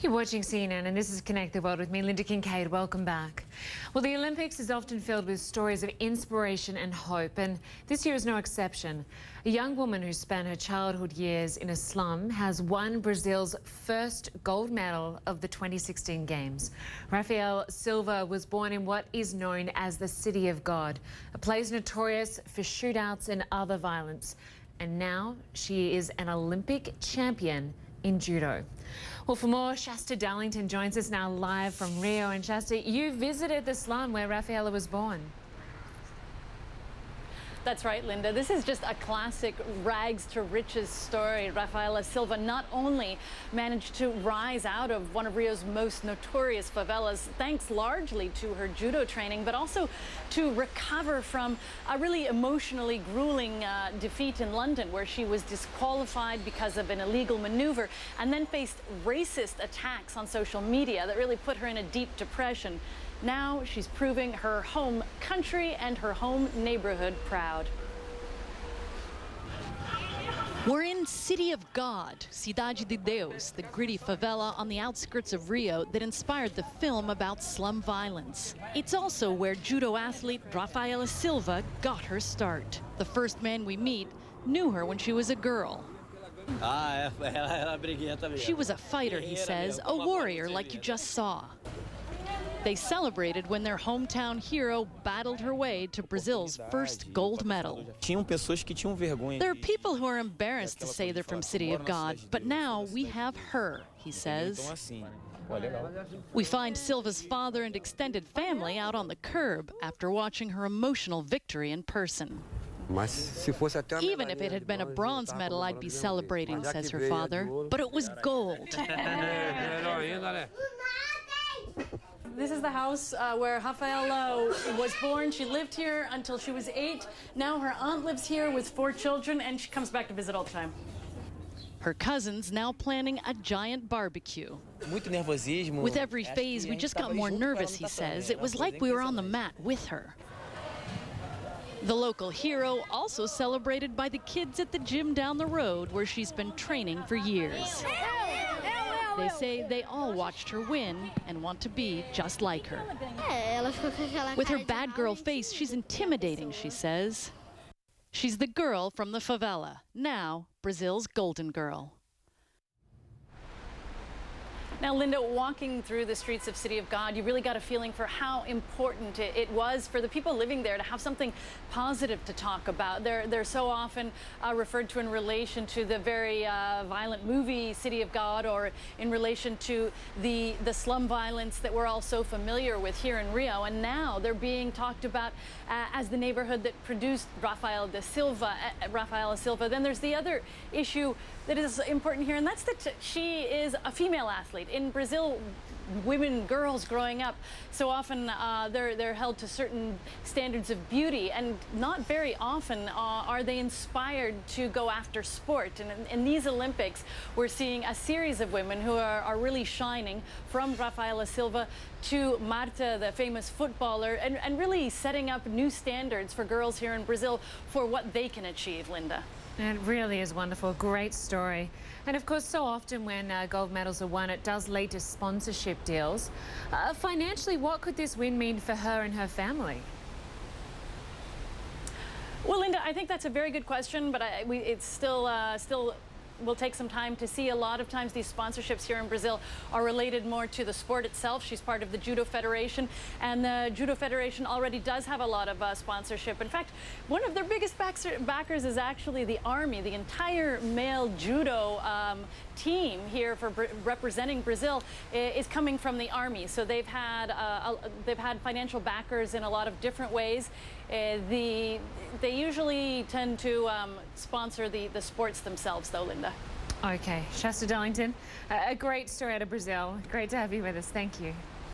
You're watching CNN and this is Connect the World with me, Lynda Kinkade. Welcome back. Well, the Olympics is often filled with stories of inspiration and hope, and this year is no exception. A young woman who spent her childhood years in a slum has won Brazil's first gold medal of the 2016 Games. Rafael Silva was born in what is known as the City of God, a place notorious for shootouts and other violence. And now she is an Olympic champion in judo. Well, for more, Shasta Darlington joins us now live from Rio. And Shasta, you visited the slum where Rafaela was born. That's right, Linda. This is just a classic rags to riches story. Rafaela Silva not only managed to rise out of one of Rio's most notorious favelas, thanks largely to her judo training, but also to recover from a really emotionally grueling defeat in London, where she was disqualified because of an illegal maneuver and then faced racist attacks on social media that really put her in a deep depression. Now she's proving her home country and her home neighborhood proud. We're in City of God, Cidade de Deus, the gritty favela on the outskirts of Rio that inspired the film about slum violence. It's also where judo athlete Rafaela Silva got her start. The first man we meet knew her when she was a girl. She was a fighter, he says, a warrior like you just saw. They celebrated when their hometown hero battled her way to Brazil's first gold medal. There are people who are embarrassed to say they're from City of God, but now we have her, he says. We find Silva's father and extended family out on the curb after watching her emotional victory in person. Even if it had been a bronze medal, I'd be celebrating, says her father, but it was gold. This is the house where Rafaela was born. She lived here until she was 8. Now her aunt lives here with 4 children, and she comes back to visit all the time. Her cousin's now planning a giant barbecue. With every phase, we just got more nervous, he says. It was like we were on the mat with her. The local hero also celebrated by the kids at the gym down the road where she's been training for years. They say they all watched her win and want to be just like her. With her bad girl face, she's intimidating, she says. She's the girl from the favela, now Brazil's golden girl. Now, Linda, walking through the streets of City of God, you really got a feeling for how important it was for the people living there to have something positive to talk about. They're so often referred to in relation to the very violent movie City of God, or in relation to the slum violence that we're all so familiar with here in Rio. And now they're being talked about as the neighborhood that produced Rafaela Silva. Then there's the other issue that is important here, and that's that she is a female athlete. In Brazil, women, girls growing up, so often they're held to certain standards of beauty, and not very often are they inspired to go after sport. And in these Olympics, we're seeing a series of women who are really shining, from Rafaela Silva to Marta, the famous footballer, and really setting up new standards for girls here in Brazil for what they can achieve, Linda. It really is wonderful. Great story. And of course, so often when gold medals are won, it does lead to sponsorship deals. Financially, what could this win mean for her and her family? Well, Linda, I think that's a very good question, but it's still will take some time to see. A lot of times these sponsorships here in Brazil are related more to the sport itself. She's part of the Judo Federation, and the Judo Federation already does have a lot of sponsorship. In fact, one of their biggest backers is actually the Army. The entire male judo team here for representing Brazil is coming from the Army. So they've had financial backers in a lot of different ways. They usually tend to sponsor the sports themselves, though, Linda. Okay, Shasta Darlington, a great story out of Brazil. Great to have you with us. Thank you.